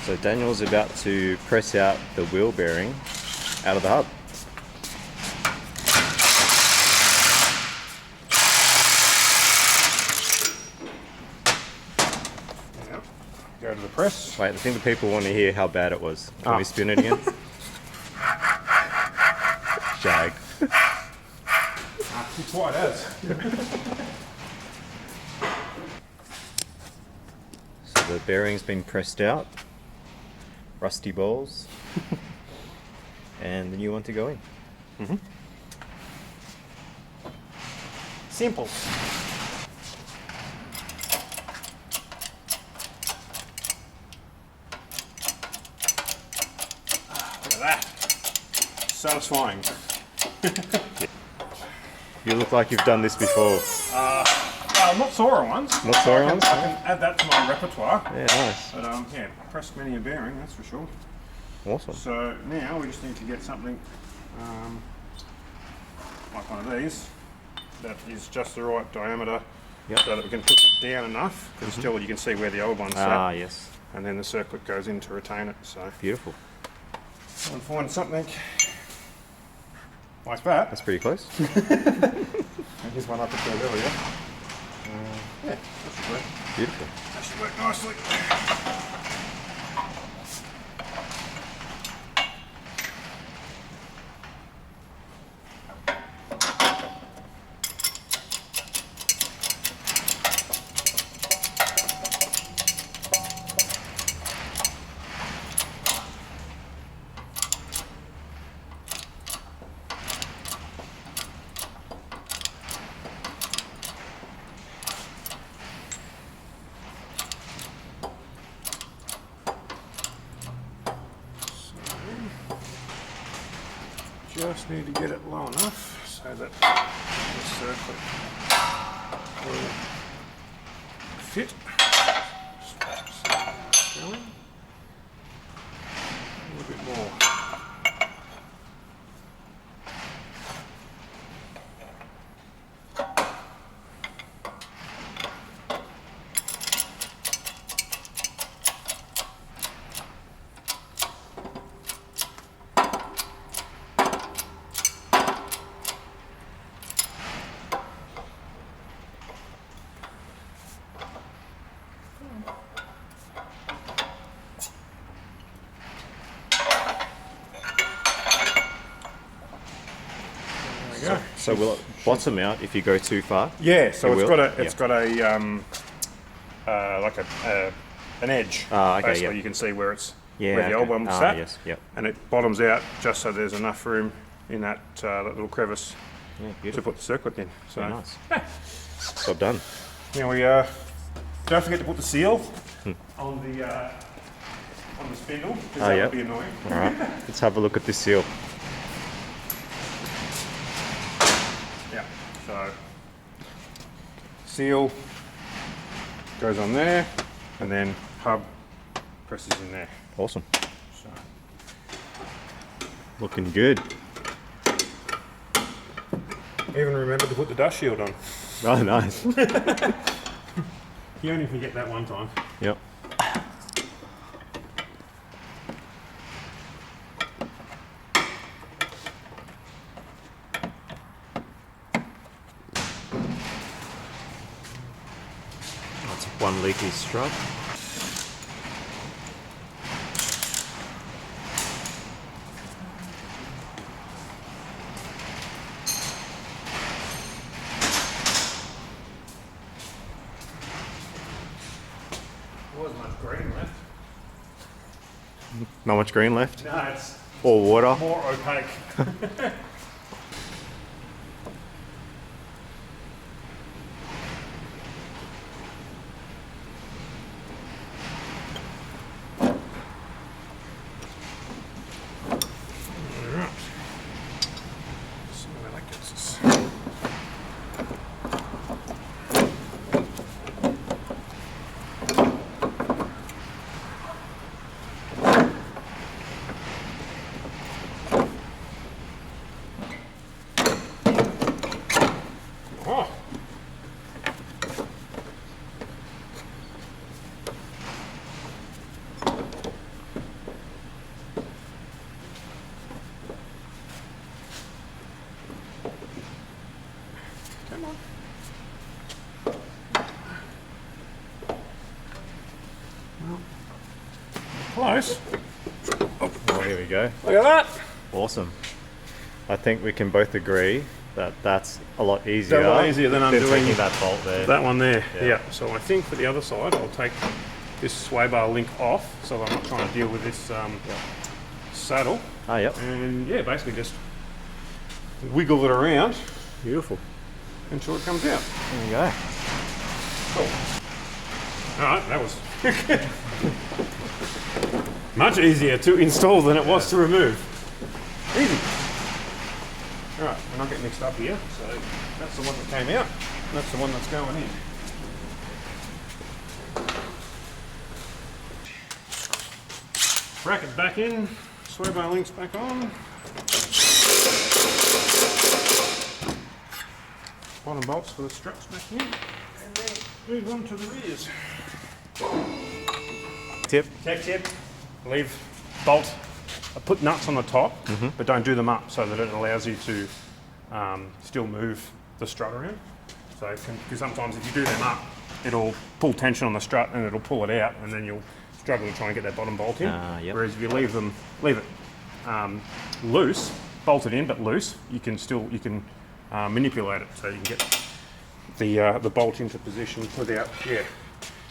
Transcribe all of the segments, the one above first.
So Daniel's about to press out the wheel bearing out of the hub. Yep. Go to the press. Wait, I think the people want to hear how bad it was. Can we spin it again? Jag. It's what it is. So the bearing's been pressed out. Rusty balls. And the new one to go in. Mm-hmm. Simple. Look at that. Satisfying. You look like you've done this before. Not Soarer ones. Not Soarer ones? I can add that to my repertoire. Yeah, nice. But yeah, pressed many a bearing, that's for sure. Awesome. So now we just need to get something like one of these that is just the right diameter, so that we can put it down enough, because still you can see where the old one's at. Yes. And then the circlip goes in to retain it. So Beautiful. I'll find something like that. That's pretty close. Here's one I prepared earlier. Yeah, that should work. Beautiful. That should work nicely. Just need to get it low enough so that the circlip will fit. Just going. A little bit more. So will it bottom out if you go too far? Yeah, so It it's got a like an edge. Okay, basically, yeah. you can see where it's Yeah, where the old one was sat. Yes, yep. And it bottoms out just so there's enough room in that little crevice Yeah, to beautiful. put the circlip in. So Very nice. Job done. now we don't forget to put the seal on the spindle, because that yeah. would be annoying. All right, let's have a look at this seal. Yeah. So seal goes on there, and then hub presses in there. Awesome. So Looking good. even remember to put the dust shield on. Oh, nice. You only forget that one time. Yep. That's one leaky strut. There wasn't much green left. Not much green left. No, it's Or water. more opaque. Alright. See where that gets us. Close. Oh, here we go. Look at that. Awesome. I think we can both agree that that's a lot easier. A lot easier than undoing taking that bolt there. that one there. Yeah. Yeah. So I think for the other side, I'll take this sway bar link off, so that I'm not trying to deal with this saddle. Ah, yep. And yeah, basically just wiggle it around Beautiful. until it comes out. There we go. Cool. All right, that was much easier to install than it was to remove. Easy. All right, and I'll get mixed up here. So that's the one that came out. And that's the one that's going in. Brackets back in. Sway bar links back on. Bottom bolts for the struts back in. And then move on to the rears. Tip. Tech tip, leave bolt, put nuts on the top, but don't do them up so that it allows you to still move the strut around. So, because sometimes if you do them up, it'll pull tension on the strut and it'll pull it out, and then you'll struggle to try and get that bottom bolt in. Yep. Whereas if you leave it loose, bolted in but loose, you can manipulate it so you can get the bolt into position without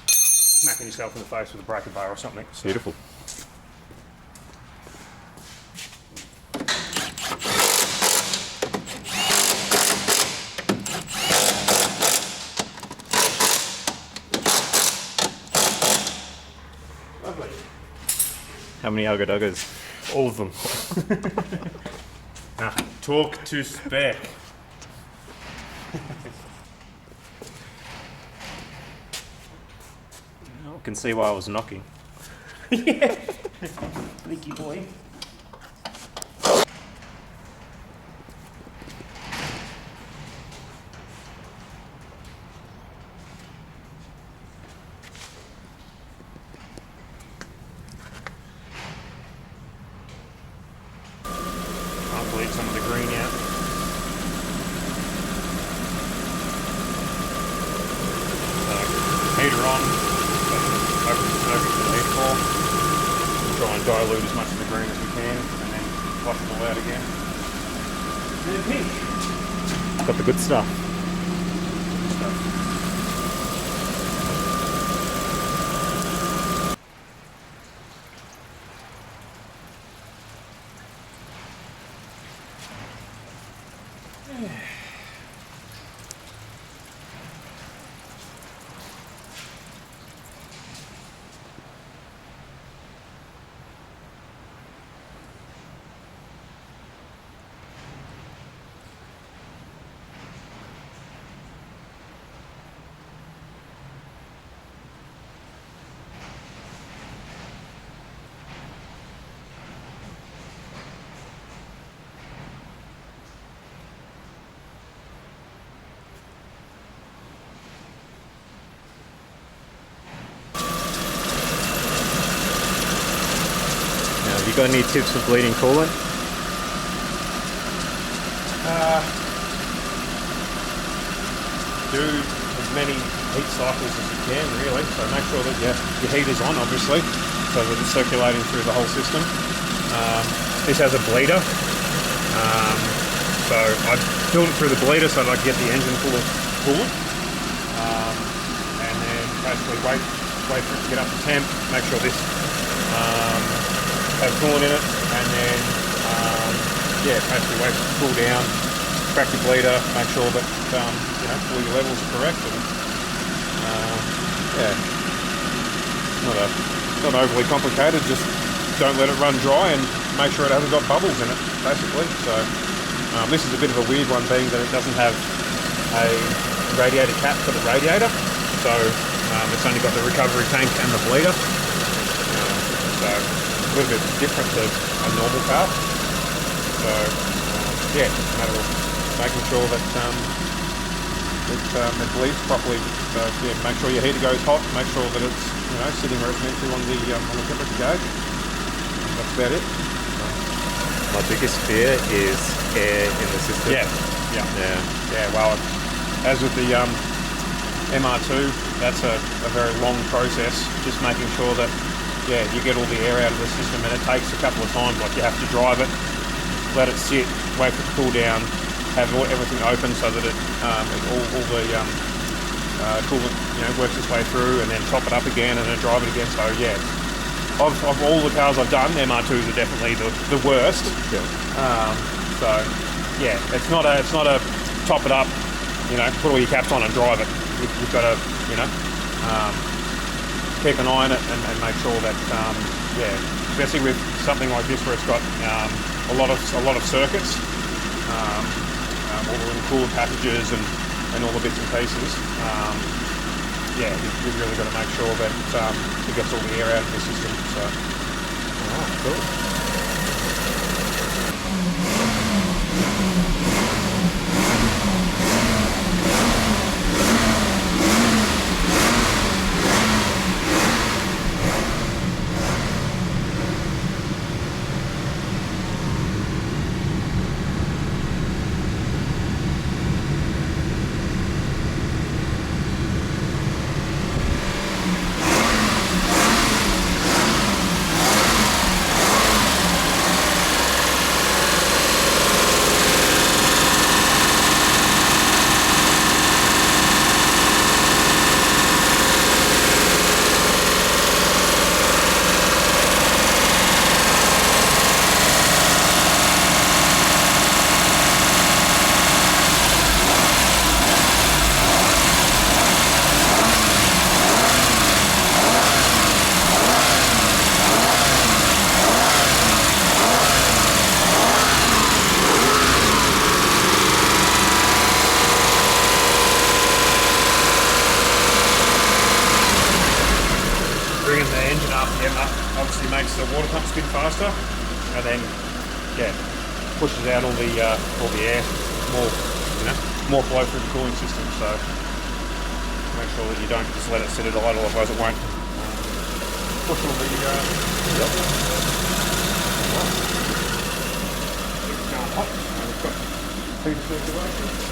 smacking yourself in the face with a bracket bar or something. So. Beautiful. Lovely. How many Ugga Duggers? All of them. Talk to spec. I can see why I was knocking. Sneaky boy. I'll bleed some of the green out. Heater on. Open the heat for. Try and dilute as much of the green as we can, and then wash it all out again. And then pink. Got the good stuff. Have you got any tips for bleeding coolant? Do as many heat cycles as you can, really. So make sure that your heater's on, obviously, so that it's circulating through the whole system. This has a bleeder, so I filled it through the bleeder so that I could get the engine full of coolant, and then basically wait for it to get up to temp. Make sure this has coolant in it, and then basically wait for it to cool down. Crack your bleeder, make sure that all your levels are correct, and not overly complicated. Just don't let it run dry and make sure it hasn't got bubbles in it, basically. So this is a bit of a weird one, being that it doesn't have a radiator cap for the radiator, so it's only got the recovery tank and the bleeder. So a little bit different to a normal car. So it's a matter of making sure that it bleeds properly. So make sure your heater goes hot. Make sure that it's sitting where it's meant to on the temperature gauge. That's about it. My biggest fear is air in the system. Yeah. Well, as with the MR2 that's a very long process, just making sure that, yeah, you get all the air out of the system, and it takes a couple of times. Like, you have to drive it, let it sit, wait for it to cool down, have everything open so that it all the coolant, you know, works its way through, and then top it up again and then drive it again. So yeah, of all the cars I've done, MR2s are definitely the worst. Yeah. So yeah, it's not a top it up, you know, put all your caps on and drive it. You've got to, you know, keep an eye on it and make sure that, yeah, especially with something like this where it's got a lot of circuits, all the little cooler passages and all the bits and pieces. Yeah, you've really got to make sure that it gets all the air out of the system. So, Cool. bringing the engine RPM up obviously makes the water pump spin faster, and then yeah, pushes out all the air, more, you know, more flow through the cooling system. So make sure that you don't just let it sit at idle, otherwise it won't push all the It's going hot. We've got heater circulation.